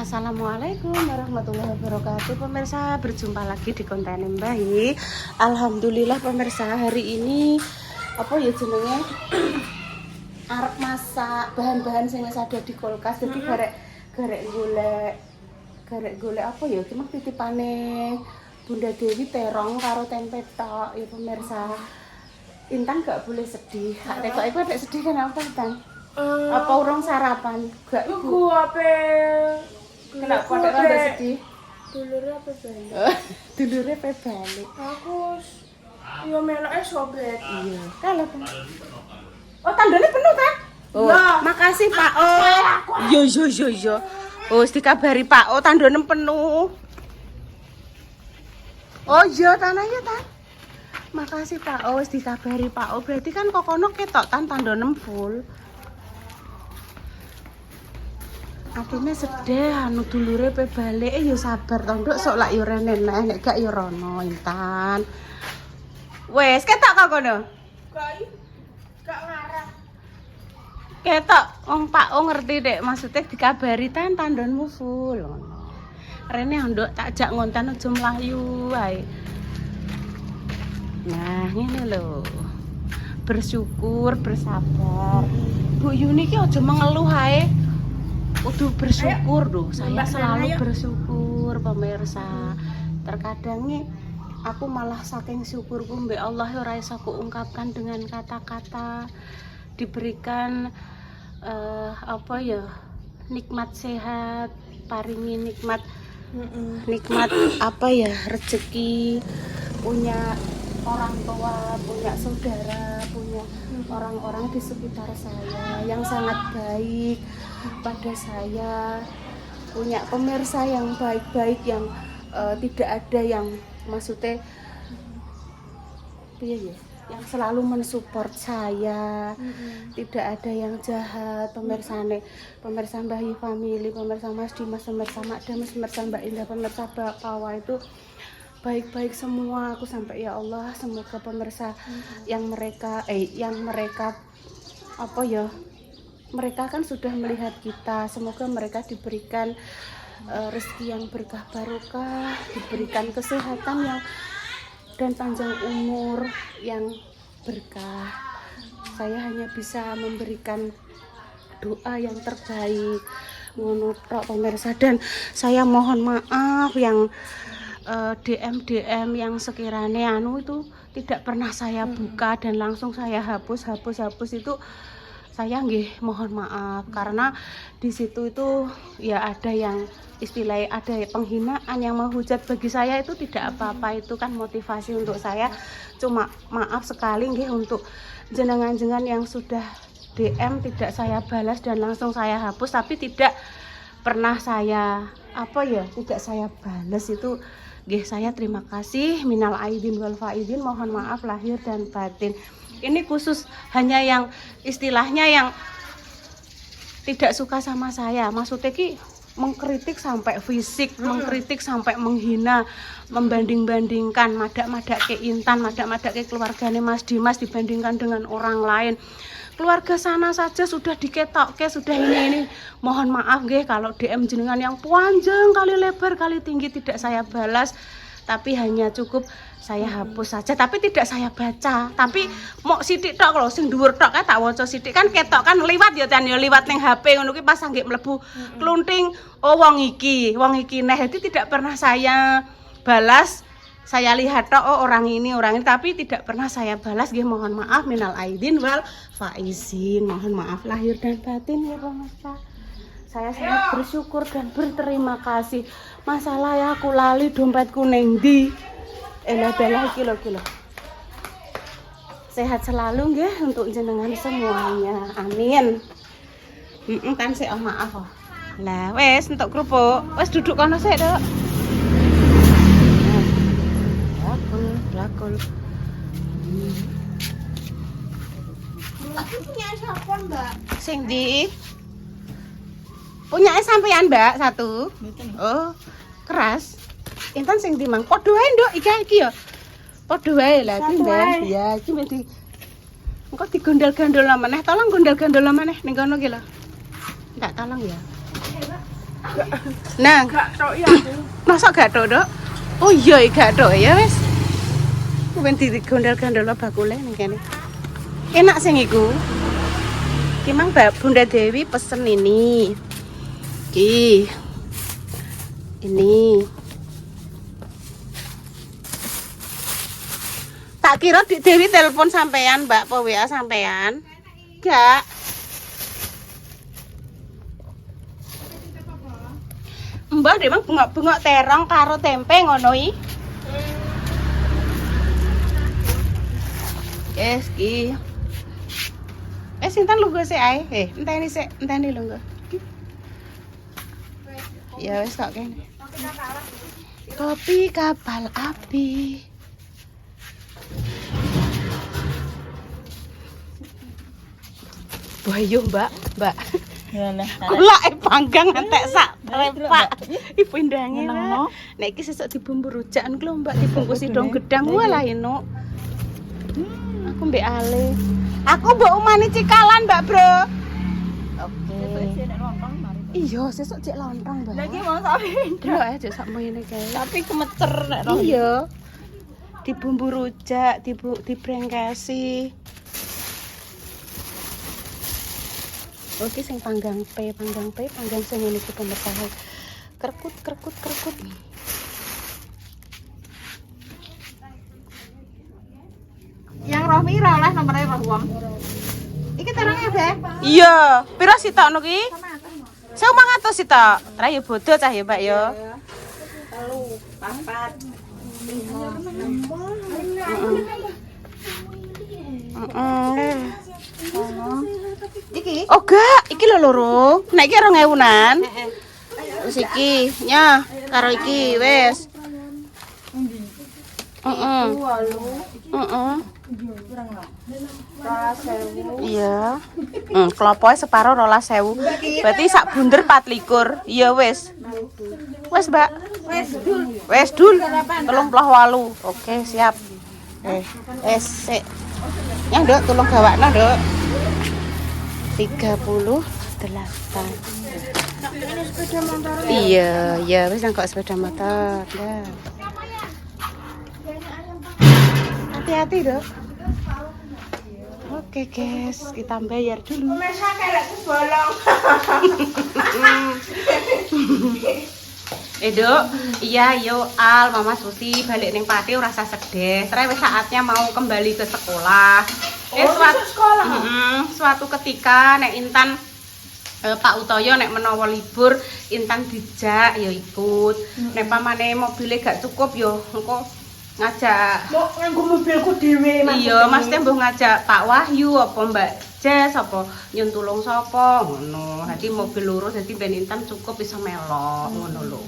Assalamualaikum warahmatullahi wabarakatuh. Pemirsa, berjumpa lagi di konten Mbah. Alhamdulillah pemirsa, hari ini apa ya jenenge arep masak bahan-bahan sing wis ada di kulkas. Jadi garek golek apa ya cuma titipane Bunda Dewi terong karo tempe tok ya pemirsa. Intan gak boleh sedih. Kok iku ada sedih kenapa Intan? Apa urung sarapan? Gak Iku ape? Kenapa ada sedih? Dulure apa balik? Dulure pe balik. Aku yo meloke sobek. Iya. Kalau oh, tandane penuh ta? Oh, Ya. makasih Pak O. Yo. Oh, dikabari Pak O tandane penuh. Oh iya, tanahnya tan. Makasih Pak O, dikabari Pak O. Berarti kan kokono ketok tan tandane full. Atine sedih anu dulure pe balik ya sabar to nduk sok lak yo rene nek gak yo rono Intan. Wes ketok kok kono. Gak ngarah. Ketok wong Pak O ngerti dek maksudnya dikabari tan tandonmu full ngono. Rene nduk tak jak ngonten aja mlayu wae. Nah, ngene lho. Bersyukur, bersabar. Bu Yuni ki aja mengeluh ae. Kudu bersyukur loh, saya selalu bersyukur pemirsa. Terkadang nih aku malah saking syukurku mbak Allah ora iso kuungkapkan dengan kata-kata. Diberikan apa ya, nikmat sehat, paringi nikmat apa ya, rezeki, punya orang tua, punya saudara, punya orang-orang di sekitar saya yang sangat baik pada saya, punya pemirsa yang baik-baik, yang tidak ada yang maksudnya yang selalu mensupport saya, tidak ada yang jahat. Pemirsa Mbah Yi Family, pemirsa Mas Dimas, pemirsa Mak Damas, pemirsa Mbak Indah, pemirsa Bapawa itu baik-baik semua. Aku sampai ya Allah, semoga pemirsa yang mereka apa ya, mereka kan sudah melihat kita, semoga mereka diberikan rezeki yang berkah barokah, diberikan kesehatan yang dan panjang umur yang berkah. Saya hanya bisa memberikan doa yang terbaik ngono tok pemirsa, dan saya mohon maaf yang DM yang sekiranya anu itu tidak pernah saya buka dan langsung saya hapus itu. Saya nggih mohon maaf karena di situ itu ya ada yang istilahnya ada penghinaan yang menghujat. Bagi saya itu tidak apa-apa, itu kan motivasi untuk saya. Cuma maaf sekali nggih untuk jenengan-jenengan yang sudah DM tidak saya balas dan langsung saya hapus, tapi tidak pernah saya tidak saya balas itu. Nggih, saya terima kasih, minal aidin wal faidin, mohon maaf lahir dan batin. Ini khusus hanya yang istilahnya yang tidak suka sama saya, maksudnya ki mengkritik sampai fisik, mengkritik sampai menghina, membanding-bandingkan, madak-madak ke Intan, madak-madak ke keluarganya Mas Dimas dibandingkan dengan orang lain. Keluarga sana saja sudah diketokke, sudah ini. Mohon maaf nggih kalau DM jenengan yang panjang kali lebar kali tinggi tidak saya balas, tapi hanya cukup saya hapus saja, tapi tidak saya baca. Tapi mau sithik tok lho, sing dhuwur tok tak waca sithik, kan ketok kan liwat ya Tan ya, liwat ning HP ngono ki pas anggih mlebu klunting, oh wong iki neh. Jadi tidak pernah saya balas. Saya lihat tok oh orang ini, tapi tidak pernah saya balas. Nggih, mohon maaf minal aidin wal faizin, mohon maaf lahir dan batin ya pemirsa. Saya sangat bersyukur dan berterima kasih. Masalah ya aku lali dompetku ning ndi. Bela kilo. Sehat selalu nggih untuk jenengan semuanya. Amin. Kan sik maaf oh. Lah wes entuk kerupuk. Wes duduk kono sik, Dok. Lakul. Aku punya sampon, Mbak. Sing ndi? Punya sampean, Mbak, satu. Oh, keras. Intan sing ndi mang? Padha wae, Nduk, iki ya. Padha wae lah iki, Mbak. Ya, iki mesti engko digondol-gondol meneh. Tolong gondol-gondol meneh ning kono ki lho. Enggak tolong ya. Nah, Gak tok ya aku. masa gak tok, Dok? Oh iya, gak tok ya wis. Ben digondol-gondol bakule ning kene. Enak sing iku. Ki mang Bunda Dewi pesen ini. Ki. Ini. Tak kira Dik Dewi telepon sampean, Mbak, po WA sampean. Gak. Mbak dia mang bengok-bengok terong karo tempe ngono iki. Yes, ki. Sinten lungguh sik ae. Enteni sik, enteni lungguh. Ya wis kok kene. Kopi kapal api. Bayu, Mbak. Kula panggang entek sak repak. Ibu ndange. Nek iki sesuk dibumbu rujakan kula Mbak dibungkusi dong gedang walah enuk. Aku mbek Ale. Aku mbok umane cikalan, Mbak, Bro. Oke. Iya, sesuk cek lontong, Mbak. Lagi mau sampe. Delok ae cek sak mene kae. Tapi kemeter nek Iya. Dibumbu rujak, dibrengkesi. Oke, sing panggang sing ngene iki pemirsa. Krekut. yang Rohmi ora oleh nomere roh wong. Iki terangnya, Be. Iya, pira sitokno ki? 1.500 sitok. Ra yo bodho cah ya, Mbak ya. 4, 5. Iki? Oh gak, iki lho loro. Nek iki 2.000-an. Terus iki, nya, karo iki wis. Heeh. Iya. Klopoe separo 12.000. Berarti sak bunder 24. Iya wis. Wis, Mbak. Wis dul. 38. Oke, siap. Sik. Ya, Nduk, tolong gawakno, Nduk. 38. Iya, wis nang kok sepeda motor. Dah. Hati-hati, Dok. Oke, guys, kita bayar dulu. Pemirsa kayak bolong. Dok, iya yo Al, Mama Susi balik ning Pati ora usah sedih. Terus wis saatnya mau kembali ke sekolah. Sekolah. Suatu ketika nek Intan Pak Utoyo nek menawa libur Intan dijak yo ikut. Nek pamane mobile gak cukup yo engko ngajak Mau nganggo mobilku dhewe. iya Mas mbuh ngajak Pak Wahyu apa Mbak Jess apa nyun tulung sapa ngono. Dadi mobil loro dadi ben Intan cukup bisa melok ngono lho.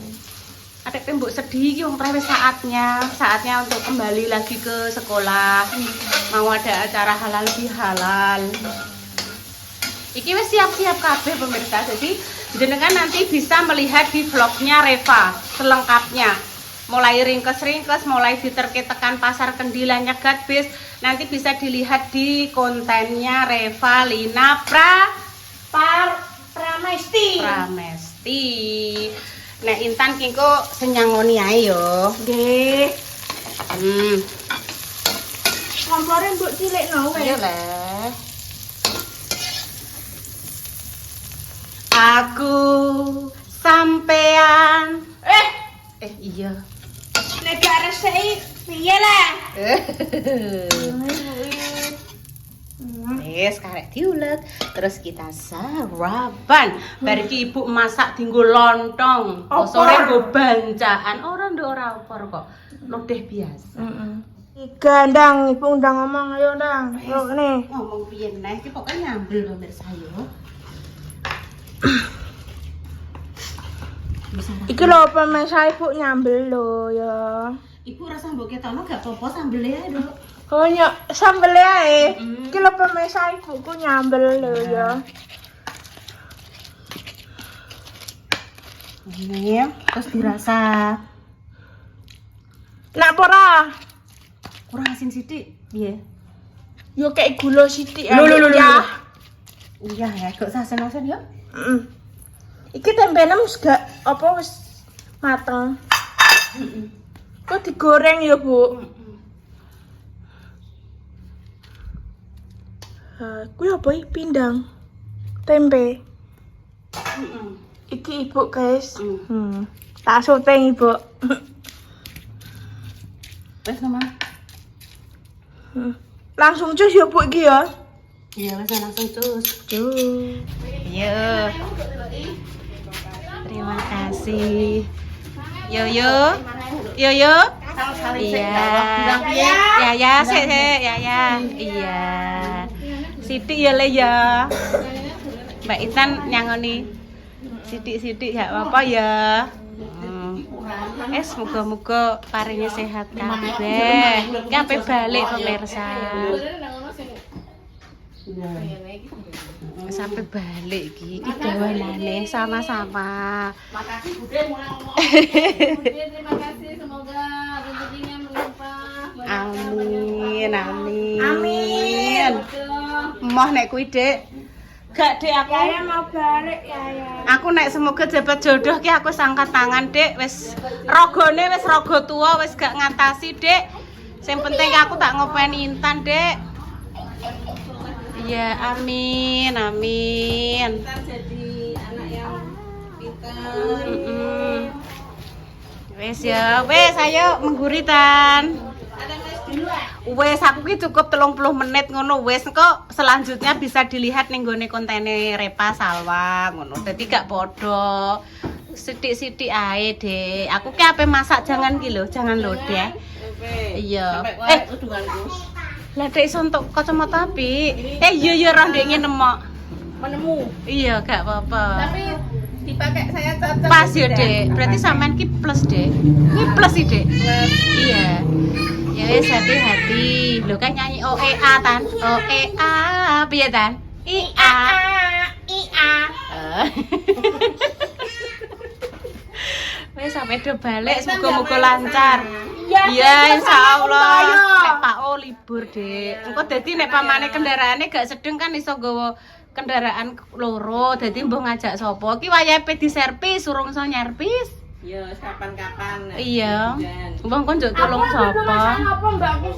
Adek mbok sedih iki wong wis saatnya untuk kembali lagi ke sekolah. Mau ada acara halal bihalal. Iki wis siap-siap kabeh pemirsa. Jadi jenengan nanti bisa melihat di vlognya Reva selengkapnya. Mulai ringkes-ringkes, mulai diterke-tekan pasar Kendilan nyegat bis, nanti bisa dilihat di kontennya Reva Lina Pramesti. Nek Intan kingko senyangoni ae yo. Nggih. Kompore mbok cilikno wis. Iya le. Aku sampean. Iya. Nek gak resiki piye lah. Wis karek diulet, terus kita sarapan. Bar iki ibu masak dienggo lontong, sore nggo bancaan. Ora nduk ora opor kok. Lodeh biasa. Gandang ibu undang ngomong ayo ndang. Yo ngene. Ngomong piye meneh iki pokoke nyambel pemirsa yo. Iki lho pemirsa ibu nyambel lho ya. Ibu rasa mbok ketokno gak apa-apa sambele ae, Duk. Oh nyok sambel ae. Iki lho pemirsa ibuku nyambel lho ya. Ini terus dirasa. Nak ora? Kurang asin sithik, piye? Yo kayak gula sithik Lho, lho, lho, lho. ya. Iya ya, gak sasen-sasen ya. Iki tempene wis gak apa wis mateng. Kok digoreng ya, Bu? Kuwi apa iki pindang? Tempe. Iki Ibu, guys. Tak syuting, Ibu. Wes sama. Langsung cus ya, Bu iki ya. Iya, wes langsung cus. Cus. Yo. Terima kasih. Yo. Iya. Ya, sik. Ya. Iya. Sithik ya Le ya. Mbak Intan nyangoni sithik-sithik gak apa-apa ya. Semoga-moga paringnya sehat kabeh. Kabeh balik pemirsa. Sampai balik iki dawanane sama-sama. Makasih Bude mulai ngomong. Bude terima kasih semoga rezekinya melimpah. Amin. Moh nek kuwi, Dik. Gak, Dik, aku. Yaya mau balik, Yaya. Aku nek semoga jabat jodoh ki aku angkat tangan, Dik. Wis ragane wis raga tua, wis gak ngantasi, Dik. Sing penting aku tak ngopeni Intan, Dik. Iya, amin. Intan jadi anak yang pintar. Wes ya, ayo mengguritan. Wes aku ki cukup 30 menit ngono wes kok selanjutnya bisa dilihat ning gone kontene Repa Salwa ngono. Dadi gak podo. Sithik-sithik ae, Dek. Aku ki ape masak jangan ki lho, jangan lho, Dek. Iya. Lah Dek iso entuk kacamata apik. Iya roh Dek ngene mok. Menemu. Iya, gak apa-apa. Tapi dipakai saya cocok. Pas ya, Dek. Berarti sampean ki plus, Dek. Ki plus sih, Dek. Iya. Ya wis hati-hati. Lho kan nyanyi OEA tan. OEA piye tan? IA. Wis sampe do balik semoga-moga lancar. Iya, insyaallah. Nek Pak O libur, Dek. Engko dadi nek pamane kendaraane gak sedeng kan iso nggawa kendaraan loro. Dadi mbok ngajak sapa? Ki wayahe pe diservis, urung iso nyervis. Ya, kapan-kapan. Iya. Mbok kon njuk tolong sapa? Apa Mbak aku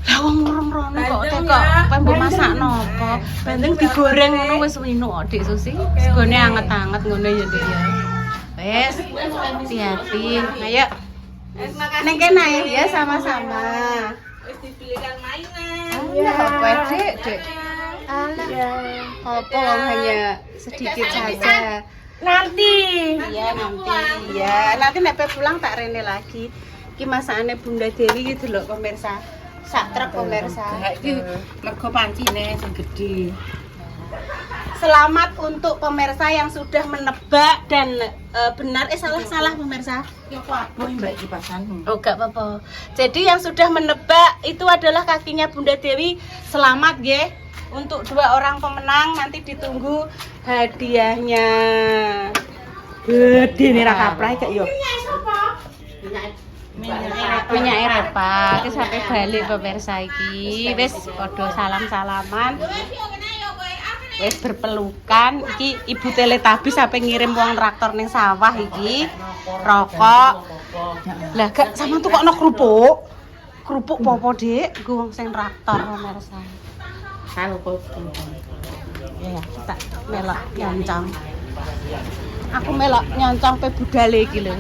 Lah wong urung rono kok teko mbok masak napa? Benteng digoreng ngono wis wino Dik Susi. Segone anget-anget ngono ya, Dik ya. Wes, hati-hati. Ayo. Neng kene ya sama-sama. Wis dibelikan mainan. Apa, Dik? Alah. Apa wong hanya sedikit saja. nanti. Iya nanti. Iya, nanti nek pulang tak rene lagi. Iki masakane Bunda Dewi gitu loh pemirsa. Sak truk pemirsa. Iki mergo pancine sing gedhe. Selamat untuk pemirsa yang sudah menebak dan benar salah pemirsa. Ya kok aboh Mbak iki pasan. Oh gak apa-apa. Jadi yang sudah menebak itu adalah kakinya Bunda Dewi. Selamat nggih untuk 2 orang pemenang, nanti ditunggu hadiahnya. Gede nih ra kaprai gak yo. Minyak Repa. Iki sampai balik pemirsa iki. Wis padha salam-salaman. Wis berpelukan. Iki Ibu Teletabis sampai ngirim uang traktor ning sawah iki. Rokok. Lah gak sama tuh kok ono kerupuk. Kerupuk popo, Dik? Nggo wong sing traktor pemirsa. Halo kok. Ya, tak melok nyoncong. Aku melok nyoncong pe budale iki lho.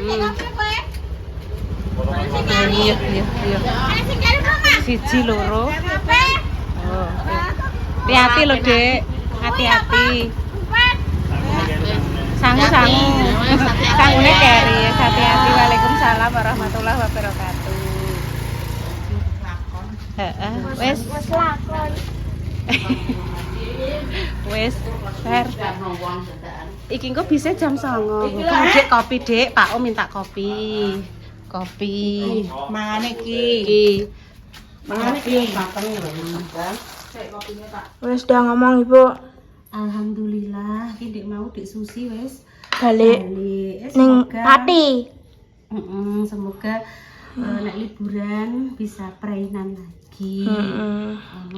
Iya. Siji loro. Oh. Hati-hati lho, Dek. Hati-hati. Sangu. Sangune keri. Hati-hati. Waalaikumsalam warahmatullahi wabarakatuh. Heeh, wes lakon. Wes, Fer. Iki engko bisa jam 09.00. Dek kopi, Dek. Pak O minta kopi. Kopi. Mangane iki. Iki. Mangane iki mateng lho. Wes udah ngomong Ibu. Alhamdulillah, iki Dek mau Dek Susi wes Balik balik. ning Pati. Semoga nek liburan bisa perainan lagi. lagi.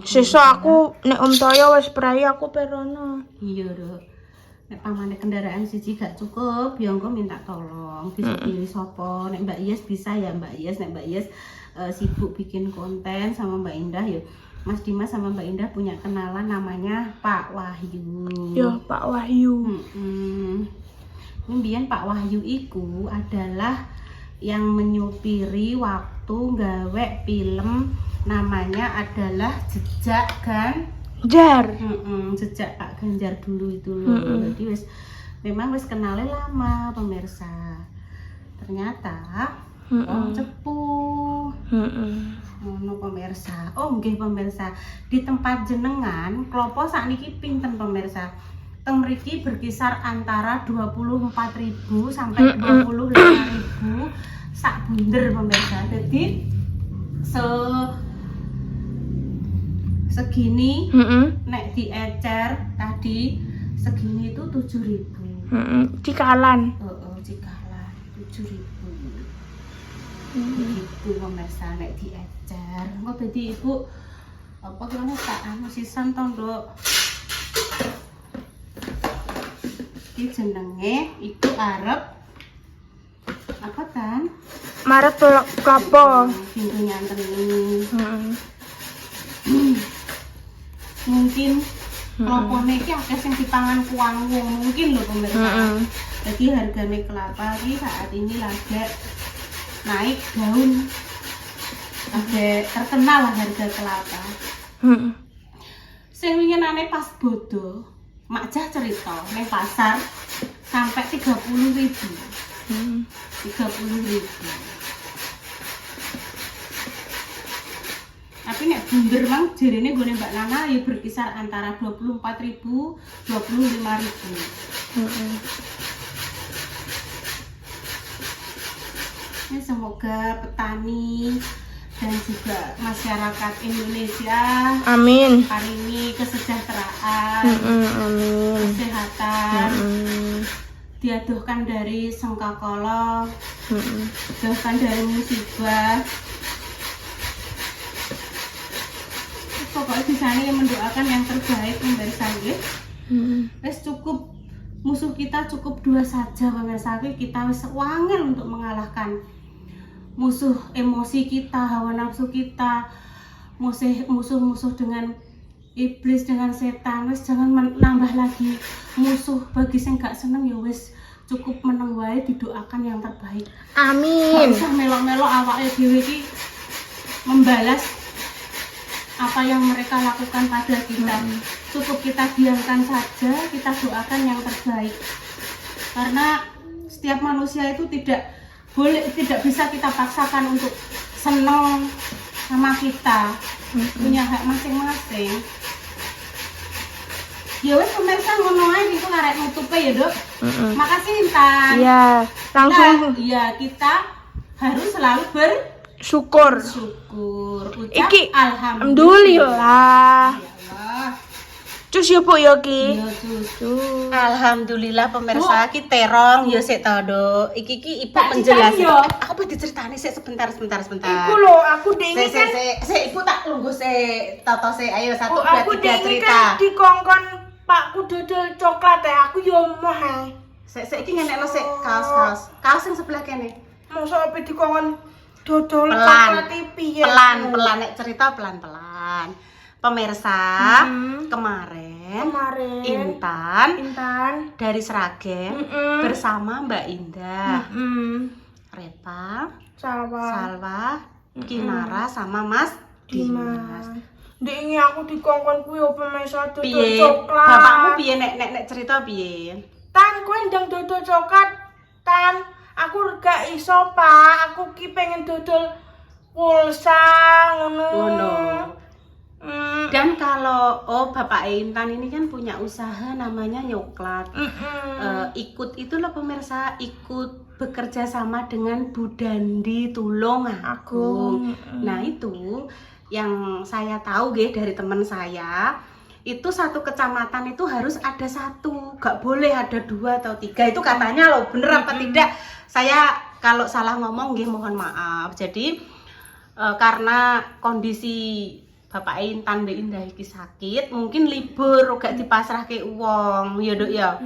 Sesuk aku nek Om Toyo wis prai aku perono. Iya, Dok. Nek pamane kendaraan siji gak cukup, ya engko minta tolong disupiri sapa. Nek Mbak Iyes bisa ya Mbak Iyes, nek Mbak Iyes sibuk bikin konten sama Mbak Indah ya. Mas Dimas sama Mbak Indah punya kenalan namanya Pak Wahyu. Yo, Pak Wahyu. Kemudian Pak Wahyu iku adalah yang menyupiri waktu gawe film namanya adalah Jejak Jar. Jejak Pak Ganjar dulu itu loh. Jadi memang wis kenalnya lama pemirsa. Ternyata wong cepuh. Ngono pemirsa. Oh nggih pemirsa, di tempat jenengan klopo sakniki pinten pemirsa? Teng mriki berkisar antara 24.000 sampai 25.000 sak bunder pemirsa. Jadi segini nek diecer tadi segini itu 7.000. Cikalan. Cikalan 7.000. Gitu pemirsa nek diecer. Engko dadi ibu apa kene tak anu sisan to, Nduk. Iki jenenge iku arep apa tan? Maret klopo. Pintu nyanteni. Mungkin klopone iki akeh sing dipangan kuang wong mungkin lho pemirsa. Jadi harganya kelapa ini saat ini lagi naik daun. Lagi terkenal lah harga kelapa. Sing winginane pas bodo, mak jah cerita neng pasar sampai 30.000. 30.000. Tapi nek bunder mang jarine nggone Mbak Nana ya berkisar antara 24.000 25.000. Semoga petani dan juga masyarakat Indonesia Amin. paringi kesejahteraan, Amin. kesehatan, diaduhkan dari sengkakala, dijauhkan dari musibah. Pokoknya di sana yang mendoakan yang terbaik dari saya. Wes cukup musuh kita cukup 2 saja pemirsa, kita wis wangel untuk mengalahkan musuh emosi kita, hawa nafsu kita, musuh dengan iblis, dengan setan. Wis jangan menambah lagi musuh. Bagi sing gak seneng ya wis cukup meneng wae, didoakan yang terbaik. Amin. Gak usah melo-melo awake dhewe iki membalas apa yang mereka lakukan pada kita. Cukup kita diamkan saja, kita doakan yang terbaik. Karena setiap manusia itu tidak bisa kita paksakan untuk senang sama kita. Punya hak masing-masing. Ya wes pemirsa ngono ae itu ngarep nutupe ya, Dok. Makasih Intan. Iya, langsung Kita harus selalu syukur. Ucap Iki alhamdulillah. alhamdulillah. Cus ya Bu ya ki. Iya, Cus. Alhamdulillah pemirsa ki terong ya sik to, Dok. Iki Ibu menjelaskan. Apa diceritani sik sebentar. Iku lho, aku dengi kan. Sik Ibu tak lungguh sik. Toto sik ayo 1 Aku 2 3 dengi cerita. kan dikongkon Pakku dodol coklat aku yo moh ae. Sik iki ngenekno sik kaos. Kaos sing sebelah kene. Mosok ape dikongkon dodol Pelan. coklat piye? Pelan, nek cerita pelan-pelan. Pemirsa, kemarin Intan dari Sragen bersama Mbak Indah, Repa, Salwa, Kinara sama Mas Dimas. Ndek ini aku dikongkon kuwi opo mesa dodol Piye? coklat. Bapakmu piye nek cerita piye? Tan kowe ndang dodol coklat. Tan, aku gak iso, Pak. Aku ki pengen dodol pulsa ngono. Dan kalau Bapak Intan ini kan punya usaha namanya nyoklat. Ikut itu loh pemirsa, ikut bekerja sama dengan Bu Dandi Tulungagung. Nah itu yang saya tahu dari teman saya, itu satu kecamatan itu harus ada 1, gak boleh ada 2 atau 3. Itu katanya loh, bener apa tidak? Saya kalau salah ngomong mohon maaf. Jadi karena kondisi Bapak Intan Mbak Indah iki sakit, mungkin libur gak dipasrahke uang ya Dok ya.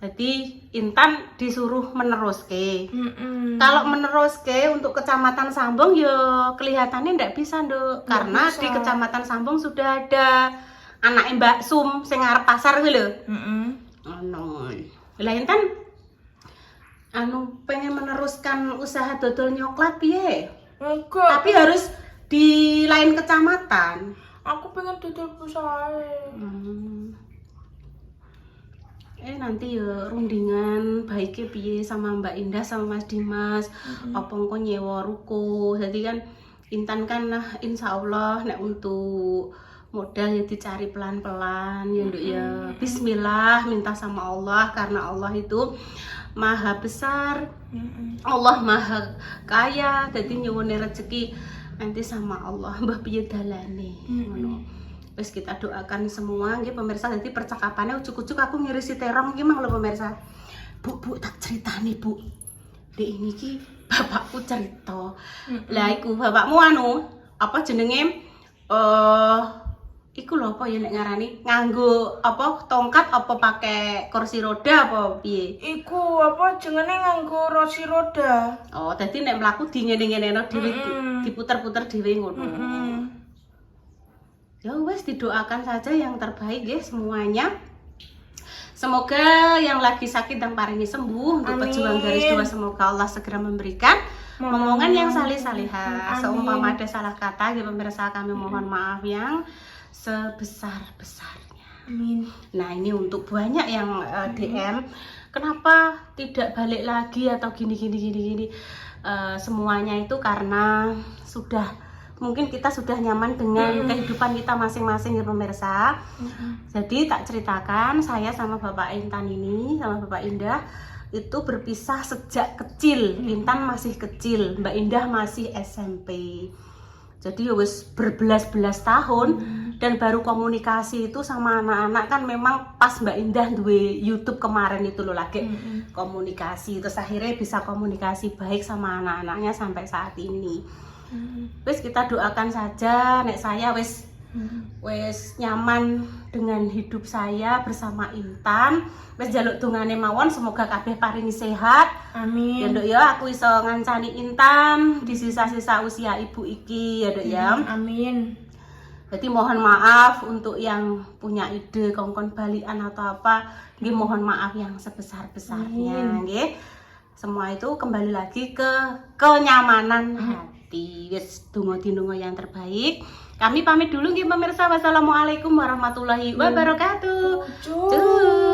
Jadi Intan disuruh meneruske. Kalau meneruske untuk Kecamatan Sambong ya kelihatannya ndak bisa Dok, karena bisa. di Kecamatan Sambong sudah ada anak Mbak Sum sing ngarep pasar kuwi lho. Anu. Lah Intan pengen meneruskan usaha dodol nyoklat piye? Enggak. Tapi harus di lain kecamatan. Aku pengen dodol usaha. Nanti ya rundingan baiknya piye sama Mbak Indah sama Mas Dimas. Apa engko nyewa ruko. Jadi kan Intan kan insya Allah nek untuk modal ya dicari pelan-pelan ya Nduk ya. Bismillah, minta sama Allah karena Allah itu maha besar. Allah maha kaya. Jadi nyuwune rezeki nanti sama Allah mbah piye dalane ngono. Wis kita doakan semua nggih pemirsa. Jadi percakapannya ujuk-ujuk aku ngirisi terong iki mang lho pemirsa. Bu tak ceritani Bu. Dek ini ki bapakku cerita. Lah iku bapakmu apa jenenge iku lho apa ya nek ngarani nganggo apa tongkat apa pakai kursi roda apa piye? Iku apa jenenge nganggo kursi roda. Oh, dadi nek mlaku di ngene-ngene dhewe diputer-puter dhewe ngono. Ya wes didoakan saja yang terbaik ya semuanya. Semoga yang lagi sakit dan paringi sembuh. Untuk pejuang garis 2 semoga Allah segera memberikan momongan yang salih-salihah. Seumpama ada salah kata ya pemirsa kami mohon maaf yang sebesar-besarnya. Amin. Nah ini untuk banyak yang DM kenapa tidak balik lagi atau gini. Semuanya itu karena mungkin kita sudah nyaman dengan kehidupan kita masing-masing ya pemirsa. Jadi tak ceritakan saya sama Bapak Intan ini sama Bapak Indah itu berpisah sejak kecil. Intan masih kecil, Mbak Indah masih SMP. Jadi wis berbelas-belas tahun dan baru komunikasi itu sama anak-anak kan memang pas Mbak Indah duwe YouTube kemarin itu loh lagi komunikasi, terus akhirnya bisa komunikasi baik sama anak-anaknya sampai saat ini. Wis kita doakan saja nek saya wis nyaman dengan hidup saya bersama Intan. Wis njaluk dongane mawon semoga kabeh paringi sehat. Amin. Ya Nduk ya aku iso ngancani Intan di sisa-sisa usia ibu iki ya Nduk ya. Amin. Jadi mohon maaf untuk yang punya ide kongkon balian atau apa, nggih mohon maaf yang sebesar-besarnya nggih. Semua itu kembali lagi ke kenyamanan hati. Wis donga-donga yang terbaik. Kami pamit dulu nggih pemirsa. Wassalamualaikum warahmatullahi wabarakatuh. Cuy.